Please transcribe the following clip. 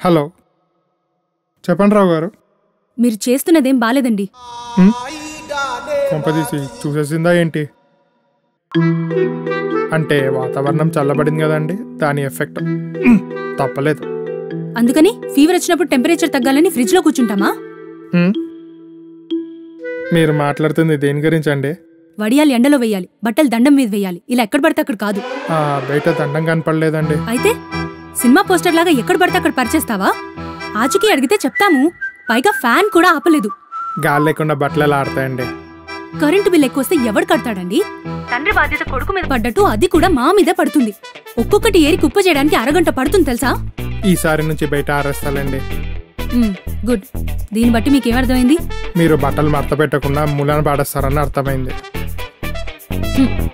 Hello, చెప్పండి రావు గారు. మీరు చేస్తున్నదేం బాలేదండి. కొంపదీసి చూసేసిందా ఏంటి? అంటే వాతావరణం చల్లబడింది కదండి, దాని ఎఫెక్ట్. తప్పలేదు. అందుకని ఫీవర్ వచ్చినప్పుడు టెంపరేచర్ తగ్గాలని ఫ్రిడ్జ్ లో కూర్చుంటామా? మీరు మాట్లాడుతుంది దేని గురించి అండి? వడియాలు ఎండలో వేయాలి, బట్టలు దండం మీద వేయాలి, ఇలా ఎక్కడ పడితే అక్కడ కాదు. బయట దండం కనపడలేదండి. అయితే సినిమా పోస్టర్ లాగా ఎక్కడ పడితే అక్కడ పరిచేస్తావా? ఆచూకీ అడిగితే చెప్తాము. పైగా ఫ్యాన్ కూడా ఆపలేదు. గాలి లేకుండా బట్టలు ఎలా ఆడతాయండి? కరెంటు బిల్ ఎక్కువ వస్తే ఎవడు కడతాడండి? తండ్రి బాధ్యత కొడుకు మీద పడ్డట్టు అది కూడా మా మీద పడుతుంది. ఒక్కొక్కటి ఏరి కుప్ప చేయడానికి అరగంట పడుతుంది తెలుసా? ఈసారి నుంచి బయట ఆరేస్తాలండి. గుడ్. దీన్ని బట్టి మీకేమర్థమైంది? మీరు బట్టలు మడత పెట్టకుండా మూలాన పాడేస్తారని అర్థమైంది.